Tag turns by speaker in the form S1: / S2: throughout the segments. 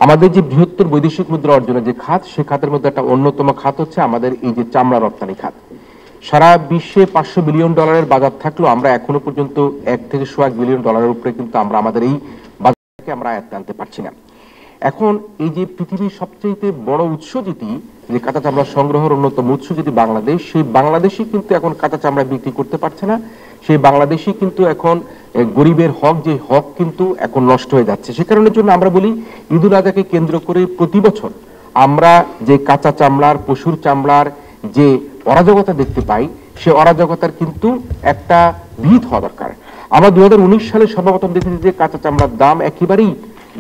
S1: আমাদের যে বৃহত্তর বৈদেশিক মুদ্রা অর্জনের যে খাত, সে খাতের মধ্যে একটা অন্যতম খাত হচ্ছে আমাদের এই যে চামড়া রপ্তানি খাত। সারা বিশ্বে $500 বিলিয়ন বাজার থাকলেও আমরা এখনো পর্যন্ত $1 থেকে $1.25 বিলিয়ন উপরে কিন্তু আমরা আমাদের এই বাজারকে আমরা আয়ত্তে আনতে পারছি না। এখন এই যে পৃথিবীর সবচেয়ে বড় উৎস যেটি, যে কাঁচা চামড়া সংগ্রহের অন্যতম উৎস যেটি বাংলাদেশ, সেই বাংলাদেশই কিন্তু এখন কাঁচা চামড়া বিক্রি করতে পারছে না। সেই বাংলাদেশই কিন্তু এখন গরিবের হক, যে হক কিন্তু এখন নষ্ট হয়ে যাচ্ছে। সে কারণের জন্য আমরা বলি, ঈদুল আজহাকে কেন্দ্র করে প্রতি বছর আমরা যে কাঁচা চামড়ার, পশুর চামড়ার যে অরাজকতা দেখতে পাই, সে অরাজকতার কিন্তু একটা বিহিত হওয়া দরকার। আমরা 2019 সালে সর্বপ্রথম দেখেছি যে কাঁচা চামড়ার দাম একেবারেই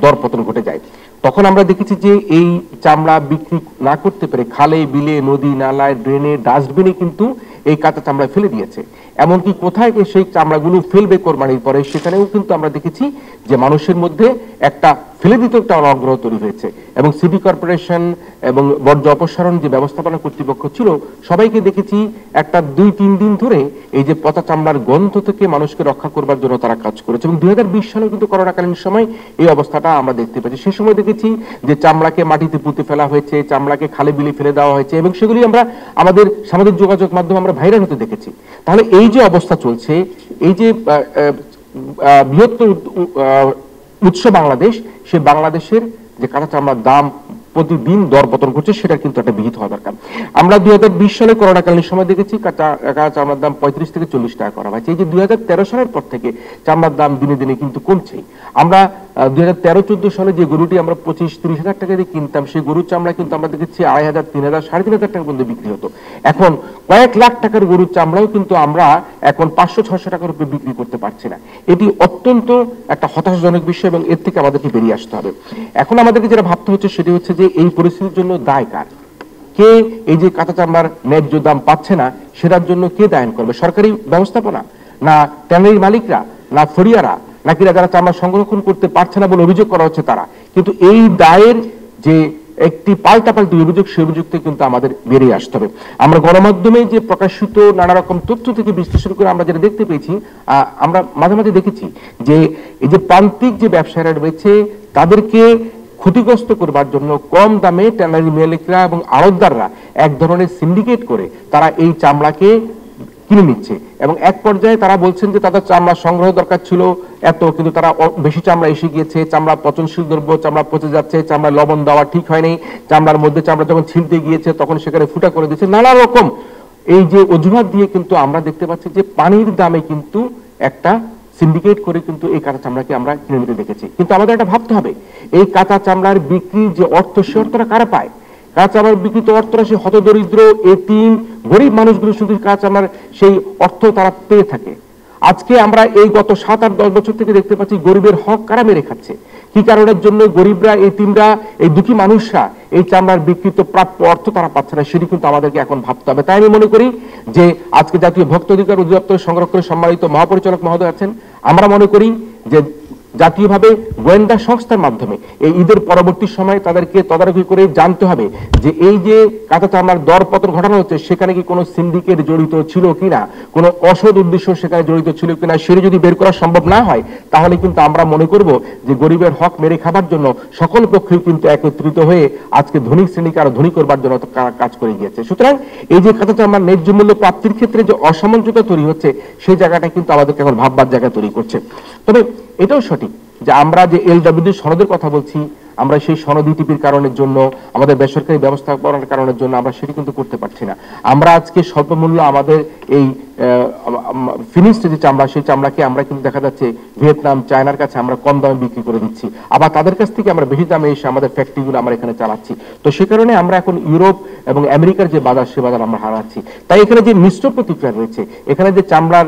S1: দরপতন ঘটে যায়। তখন আমরা দেখেছি যে এই চামড়া বিক্রি না করতে পেরে খালে, বিলে, নদী নালায়, ড্রেনে, ডাস্টবিনে কিন্তু এই কাঁচা চামড়া ফেলে দিয়েছে। এমনকি কোথায় সেই চামড়াগুলো ফেলবে কোরবানির পরে, সেখানেও কিন্তু আমরা দেখেছি যে মানুষের মধ্যে একটা ফেলে দিতে একটা অনাগ্রহ তৈরি হয়েছে। এবং সিটি কর্পোরেশন এবং বর্জ্য অপসারণ যে ব্যবস্থাপনা কর্তৃপক্ষ ছিল, সবাইকে দেখেছি একটা 2-3 দিন ধরে এই যে পচা চামড়ার গন্ধ থেকে মানুষকে রক্ষা করবার জন্য তারা কাজ করেছে। এবং 2020 সালে কিন্তু করোনাকালীন সময় এই অবস্থাটা আমরা দেখতে পাচ্ছি। সে সময় দেখেছি যে চামড়াকে মাটিতে পুঁতে ফেলা হয়েছে, চামড়াকে খালে বিলে ফেলে দেওয়া হয়েছে, এবং সেগুলি আমরা আমাদের সামাজিক যোগাযোগ মাধ্যমে আমরা ভাইরাল হতে দেখেছি। তাহলে এই যে অবস্থা চলছে, এই যে বৃহত্তর উৎস বাংলাদেশ, সে বাংলাদেশের যে কাঁচা চামড়ার দাম প্রতিদিন দরপতন করছে, সেটা কিন্তু একটা বিহিত হওয়া দরকার। আমরা 2020 সালে করোনাকালীন সময় দেখেছি কাঁচা চামড়ার দাম 35 থেকে 40 টাকা করা হয়েছে। এই যে 2013 সালের পর থেকে চামড়ার দাম দিনে দিনে কিন্তু কমছে। আমরা 2013-14 সালে যে গরুটি আমরা 25-30 হাজার টাকা দিয়ে কিনতাম, সেই গরুর চামড়া কিন্তু আমরা দেখেছি 2,500, 3,000, 3,500 টাকা পর্যন্ত বিক্রি হতো। এখন কয়েক লাখ টাকার গরুর চামড়াও কিন্তু আমরা এখন 500-600 টাকার উপরে বিক্রি করতে পারছি না। এটি অত্যন্ত একটা হতাশাজনক বিষয়, এবং এর থেকে আমাদেরকে বেরিয়ে আসতে হবে। এখন আমাদেরকে যেটা ভাবতে হচ্ছে সেটি হচ্ছে যে এই পরিস্থিতির জন্য দায় কার? কে এই যে কাঁচা চামড়ার ন্যায্য দাম পাচ্ছে না, সেটার জন্য কে দায়ন করবে? সরকারি ব্যবস্থাপনা, না ট্যানারির মালিকরা, না ফরিয়ারা, নাকি যারা চামড়া সংরক্ষণ করতে পারছে না বলে অভিযোগ করা হচ্ছে তারা? কিন্তু এই দায়ের যে একটি পাল্টাপাল্টি অভিযোগ, সেই অভিযোগ থেকে কিন্তু আমাদের বেরিয়ে আসতে হবে। আমরা গণমাধ্যমে যে প্রকাশিত নানা রকম তথ্য থেকে বিশ্লেষণ করে আমরা যেটা দেখতে পেয়েছি, আমরা মাঝে মাঝে দেখেছি যে এই যে প্রান্তিক যে ব্যবসায়ীরা রয়েছে, তাদেরকে ক্ষতিগ্রস্ত করবার জন্য কম দামে ট্যানারি মালিকরা এবং আড়তদাররা এক ধরনের সিন্ডিকেট করে তারা এই চামড়াকে কিনে নিচ্ছে। এবং এক পর্যায়ে তারা বলছেন যে তাদের চামড়া সংগ্রহ দরকার ছিল এত, কিন্তু তারা বেশি চামড়া এসে গিয়েছে, চামড়া পচনশীল দ্রব্য, চামড়া পচে যাচ্ছে, চামড়া লবণ দেওয়া ঠিক হয়নি, চামড়ার মধ্যে চামড়া যখন ছিলতে গিয়েছে তখন সেখানে ফুটা করে দিচ্ছে, নানা রকম এই যে অজুহাত দিয়ে কিন্তু আমরা দেখতে পাচ্ছি যে পানির দামে কিন্তু একটা সিন্ডিকেট করে কিন্তু এই কাঁচা চামড়াকে আমরা কিনে নিতে দেখেছি। কিন্তু আমাদের এটা ভাবতে হবে, এই কাঁচা চামড়ার বিক্রির যে অর্থ, সে অর্থটা কারা পায়? কাঁচা চামড়ার বিক্রিত অর্থটা সে হতদরিদ্র, এতিম, গরিব মানুষগুলো শুধু কাঁচা চামড়ার সেই অর্থ তারা পেয়ে থাকে। আজকে আমরা এই গত 7-8-10 বছর থেকে দেখতে পাচ্ছি গরিবের হক কারা মেরে খাচ্ছে। কি কারণের জন্য গরিবরা, এতিমরা, এই দুঃখী মানুষরা এই চামড়ার বিকৃত প্রাপ্য অর্থ তারা পাচ্ছে না, সেটি কিন্তু আমাদেরকে এখন ভাবতে হবে। তাই আমি মনে করি যে আজকে জাতীয় ভোক্তা অধিকার অধিদপ্তর সংরক্ষণের সম্মানিত মহাপরিচালক মহোদয় আছেন, আমরা মনে করি যে জাতীয়ভাবে গোয়েন্দা সংস্থার মাধ্যমে এই ঈদের পরবর্তী সময়ে তাদেরকে তদারকি করে জানতে হবে যে এই যে কাঁচা চামড়ার দর পতন ঘটানো হচ্ছে, সেখানে কি কোনো সিন্ডিকেট জড়িত ছিল কিনা, কোনো অসৎ উদ্দেশ্য সেখানে জড়িত ছিল কিনা, সেটা যদি বের করা সম্ভব না হয়, তাহলে কিন্তু আমরা মনে করব যে গরিবের হক মেরে খাবার জন্য সকল পক্ষই কিন্তু একত্রিত হয়ে আজকে ধনী শ্রেণীকে আরো ধনী করবার জন্য কাজ করে গিয়েছে। সুতরাং এই যে কাঁচা চামড়ার ন্যায্য মূল্য প্রাপ্তির ক্ষেত্রে যে অসামঞ্জস্যতা তৈরি হচ্ছে, সেই জায়গাটা কিন্তু আমাদেরকে এখন ভাববার জায়গা তৈরি করছে। তবে এটাও সঠিক যে আমরা যে এলডব্লিউ সনদের কথা বলছি, আমরা সেই সনদ ইটিপির কারণের জন্য, আমাদের বেসরকারি ব্যবস্থাপনার কারণের জন্য আমরা সেটি কিন্তু করতে পারছি না। আমরা আজকে স্বল্প মূল্য আমাদের এই ফিনিশড যে চামড়া, সেই চামড়াকে আমরা কিন্তু দেখা যাচ্ছে ভিয়েতনাম, চায়নার কাছে আমরা কম দামে বিক্রি করে দিচ্ছি, আবার তাদের কাছ থেকে আমরা বেশি দামে এসে আমাদের ফ্যাক্টরিগুলো আমরা এখানে চালাচ্ছি। তো সে কারণে আমরা এখন ইউরোপ এবং আমেরিকার যে বাজার, সে বাজার আমরা হারাচ্ছি। তাই এখানে যে মিশ্র প্রতিক্রিয়া রয়েছে, এখানে যে চামড়ার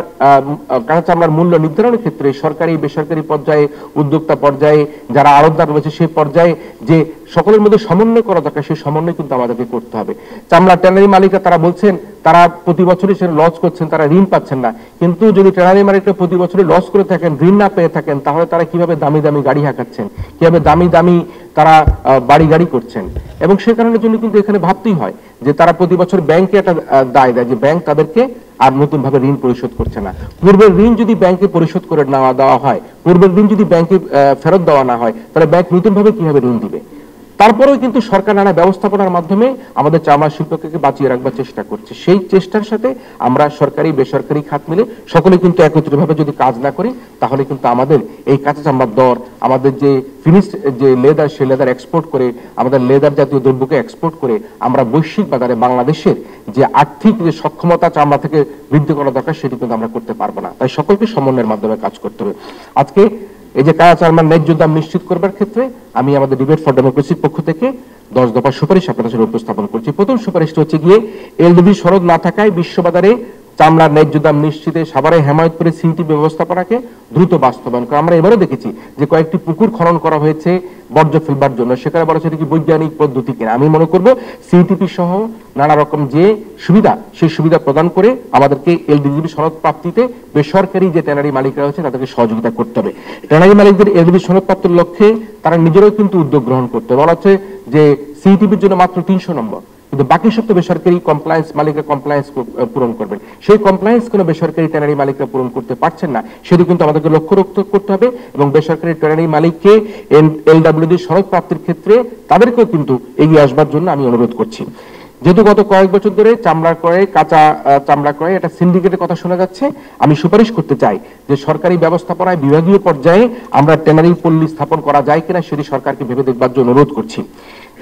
S1: কাঁচা চামড়ার মূল্য নির্ধারণের ক্ষেত্রে সরকারি বেসরকারি পর্যায়ে, উদ্যোক্তা পর্যায়ে, যারা আড়তদার রয়েছে সেই পর্যায়ে যে সকলের মধ্যে সমন্বয় করা দরকার, সেই সমন্বয় কিন্তু আমাদেরকে করতে হবে। চামড়া ট্যানারি মালিকরা তারা বলছেন তারা প্রতি বছরই সে লস করছেন, তারা ঋণ পাচ্ছেন না। কিন্তু যদি ট্যানারি মালিকরা প্রতি বছরই লস করে থাকেন, ঋণ না পেয়ে থাকেন, তাহলে তারা কিভাবে দামি দামি গাড়ি হাঁকাচ্ছেন, কিভাবে দামি দামি তারা বাড়ি গাড়ি করছেন? এবং সে কারণের জন্য কিন্তু এখানে ভাবতেই হয় যে তারা প্রতি বছর ব্যাংকে একটা দায় দেয় যে ব্যাংক তাদেরকে আর নতুন ভাবে ঋণ পরিশোধ করছে না। পূর্বের ঋণ যদি ব্যাংকে পরিশোধ করে দেওয়া হয়, পূর্বের ঋণ যদি ব্যাংকে ফেরত দেওয়া না হয়, তাহলে ব্যাংক নতুন ভাবে কিভাবে ঋণ দিবে? তারপরেও কিন্তু সরকার নানা ব্যবস্থাপনার মাধ্যমে আমাদের চামড়া শিল্পকে বাঁচিয়ে রাখবার চেষ্টা করছে। সেই চেষ্টার সাথে আমরা সরকারি বেসরকারি খাত মিলে সকলে কিন্তু একত্রিতভাবে যদি কাজ না করি, তাহলে কিন্তু আমাদের এই কাঁচা চামড়ার দর, আমাদের যে ফিনিশড যে লেদার, সে লেদার এক্সপোর্ট করে, আমাদের লেদার জাতীয় দ্রব্যকে এক্সপোর্ট করে আমরা বৈশ্বিক বাজারে বাংলাদেশের যে আর্থিক যে সক্ষমতা চামড়া থেকে বৃদ্ধি করা দরকার, সেটি কিন্তু আমরা করতে পারবো না। তাই সকলকে সমন্বয়ের মাধ্যমে কাজ করতে হবে। আজকে এই যে কাঁচা চামড়ার ন্যায্য দাম নিশ্চিত করবার ক্ষেত্রে আমি আমাদের ডিবেট ফর ডেমোক্রেসির পক্ষ থেকে 10 দফা সুপারিশ আপনাদের সামনে উপস্থাপন করছি। প্রথম সুপারিশটা হচ্ছে গিয়ে এলডিবি সনদ না থাকায় বিশ্ববাজারে চামড়ার ন্যায্য দাম নিশ্চিতে সাভারে হেমায়তপুরে সিইটি ব্যবস্থাপনাকে দ্রুত বাস্তবায়ন করা। আমরা এবারও দেখেছি যে কয়েকটি পুকুর খনন করা হয়েছে বর্জ্য ফেলবার জন্য, সেখানে বলা হচ্ছে কি বৈজ্ঞানিক পদ্ধতি কিনা। আমি মনে করব সিইটিপি সহ নানা রকম যে সুবিধা, সেই সুবিধা প্রদান করে আমাদেরকে এলডিবি সনদ প্রাপ্তিতে বেসরকারি যে ট্যানারি মালিকরা হচ্ছে তাদেরকে সহযোগিতা করতে হবে। ট্যানারি মালিকদের এলডিবি সনদ প্রাপ্তির লক্ষ্যে তারা নিজেরাও কিন্তু উদ্যোগ গ্রহণ করতে হবে। বলা হচ্ছে যে সিইটিপির জন্য মাত্র 300 নম্বর, কিন্তু বাকি সব তো বেসরকারি কমপ্লায়েন্স মালিকরা কমপ্লায়েন্স পূরণ করবেন। সেই কমপ্লায়েন্স কোনো বেসরকারি ট্যানারি মালিকরা পূরণ করতে পারছেন না, সেটি কিন্তু আমাদেরকে লক্ষ্য করতে হবে এবং বেসরকারি ট্যানারি মালিককে এলডব্লিউডি সনদ প্রাপ্তির ক্ষেত্রে তাদেরকেও কিন্তু এগিয়ে আসবার জন্য আমি অনুরোধ করছি। যেহেতু গত কয়েক বছর ধরে চামড়া ক্রয়ে, কাঁচা চামড়া ক্রয়ে একটা সিন্ডিকেটের কথা শোনা যাচ্ছে, আমি সুপারিশ করতে চাই যে সরকারি ব্যবস্থাপনায় বিভাগীয় পর্যায়ে আমরা ট্যানারি পল্লী স্থাপন করা যায় কিনা সেটি সরকারকে ভেবে দেখবার জন্য অনুরোধ করছি।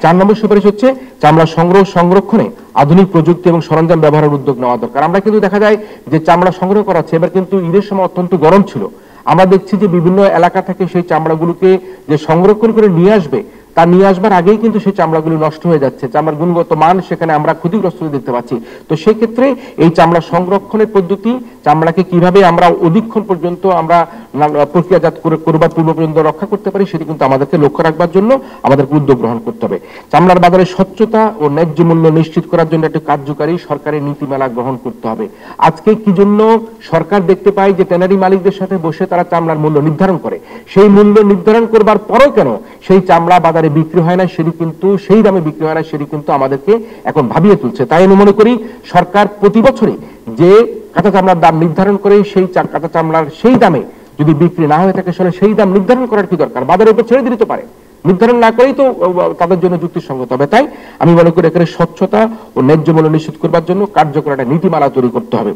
S1: 4 নম্বর সুপারিশ হচ্ছে চামড়া সংগ্রহ সংরক্ষণে আধুনিক প্রযুক্তি এবং সরঞ্জাম ব্যবহারের উদ্যোগ নেওয়া দরকার। আমরা কিন্তু দেখা যায় যে চামড়া সংগ্রহ করা হচ্ছে, এবার কিন্তু ঈদের সময় অত্যন্ত গরম ছিল, আমরা দেখছি যে বিভিন্ন এলাকা থেকে সেই চামড়াগুলোকে যে সংরক্ষণ করে নিয়ে আসবে, তা নিয়ে আসবার আগেই কিন্তু সেই চামড়াগুলো নষ্ট হয়ে যাচ্ছে, চামড়ার গুণগত মান সেখানে আমরা ক্ষতিগ্রস্ত দেখতে পাচ্ছি। তো সেই ক্ষেত্রে এই চামড়া সংরক্ষণের পদ্ধতি, চামড়াকে কিভাবে আমরা অধিকক্ষণ পর্যন্ত আমরা প্রক্রিয়াজাত করবার পূর্ব পর্যন্ত রক্ষা করতে পারি, সেটি কিন্তু আমাদেরকে লক্ষ্য রাখবার জন্য আমাদেরকে উদ্যোগ গ্রহণ করতে হবে। চামড়ার বাজারে স্বচ্ছতা ও ন্যায্য মূল্য নিশ্চিত করার জন্য একটি কার্যকারী সরকারি নীতিমালা গ্রহণ করতে হবে। আজকে কি জন্য সরকার দেখতে পায় যে ট্যানারি মালিকদের সাথে বসে তারা চামড়ার মূল্য নির্ধারণ করে, সেই মূল্য নির্ধারণ করবার পরও কেন সেই চামড়া বাজারে বিক্রি হয় না, সেটি কিন্তু সেই দামে বিক্রি হয় না, সেটি কিন্তু আমাদেরকে এখন ভাবিয়ে তুলছে। তাই আমি মনে করি সরকার প্রতি বছরই যে কাঁচা চামড়ার দাম নির্ধারণ করে, সেই কাঁচা চামড়ার সেই দামে যদি বিক্রি না হয়ে থাকে, আসলে সেই দাম নির্ধারণ করার কি দরকার, বাজারের উপর ছেড়ে দিতে পারে, নির্ধারণ না করেই তো তাদের জন্য যুক্তিসঙ্গত হবে। তাই আমি মনে করি এখানে স্বচ্ছতা ও ন্যায্য মূল্য নিশ্চিত করবার জন্য কার্যকর একটা নীতিমালা তৈরি করতে হবে।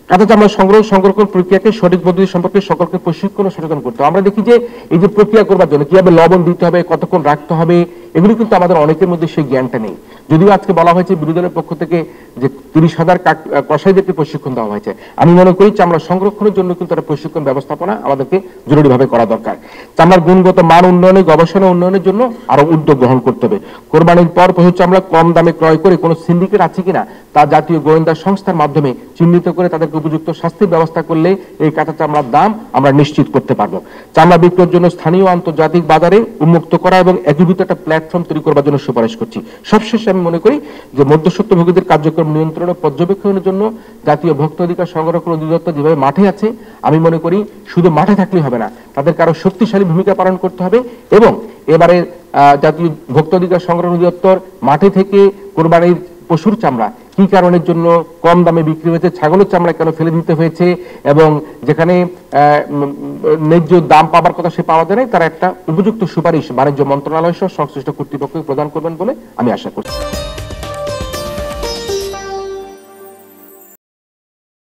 S1: কাঁচা চামড়া সংগ্রহ সংরক্ষণ প্রক্রিয়াকে সঠিক পদ্ধতি সম্পর্কে সকলকে প্রশিক্ষণ ও সচেতন করতে হবে। আমরা দেখি যে এই যে প্রক্রিয়া করবার জন্য কিভাবে লবণ দিতে হবে, কতক্ষণ রাখতে হবে, এগুলি কিন্তু আমাদের অনেকের মধ্যে সেই জ্ঞানটা নেই। যদিও আজকে বলা হয়েছে বিরোধী দলের পক্ষ থেকে যে 30,000 কসাইদেরকে প্রশিক্ষণ দেওয়া হয়েছে, আমি মনে করি চামড়া সংরক্ষণের জন্য কিন্তু একটা প্রশিক্ষণ ব্যবস্থাপনা আমাদেরকে জরুরিভাবে করা দরকার। চামড়ার গুণগত মান উন্নয়নে, গবেষণা উন্নয়নের জন্য আরো উদ্যোগ গ্রহণ করতে হবে। কোরবানির পর পশু চামড়া কম দামে ক্রয় করে কোনো সিন্ডিকেট আছে কিনা তা জাতীয় গোয়েন্দা সংস্থার মাধ্যমে চিহ্নিত করে তাদেরকে উপযুক্ত শাস্তির ব্যবস্থা করলে এই কাঁচা চামড়ার দাম আমরা নিশ্চিত করতে পারবো। চামড়া বিক্রয়ের জন্য স্থানীয় আন্তর্জাতিক বাজারে উন্মুক্ত করা এবং একীভূত একটা প্ল্যাটফর্ম তৈরি করবার জন্য সুপারিশ করছি। সবশেষে আমি মনে করি যে মধ্যস্বত্বভোগীদের কার্যক্রম নিয়ন্ত্রণ ও পর্যবেক্ষণের জন্য জাতীয় ভোক্তা অধিকার সংরক্ষণ অধিদপ্তর যেভাবে মাঠে আছে, আমি মনে করি শুধু মাঠে থাকলেই হবে না, তাদেরকে আরো শক্তিশালী ভূমিকা পালন করতে হবে। এবং এবারে জাতীয় ভোক্তা অধিকার সংরক্ষণ অধিদপ্তর মাঠে থেকে কোরবানির পশুর চামড়া কি কারণের জন্য কম দামে বিক্রি হয়েছে, ছাগলের চামড়া কেন ফেলে দিতে হয়েছে, এবং যেখানে ন্যায্য দাম পাবার কথা সে পাওয়া যায় না, তারা একটা উপযুক্ত সুপারিশ বাণিজ্য মন্ত্রণালয় সহ সংশ্লিষ্ট কর্তৃপক্ষকে প্রদান করবেন বলে আমি আশা করছি।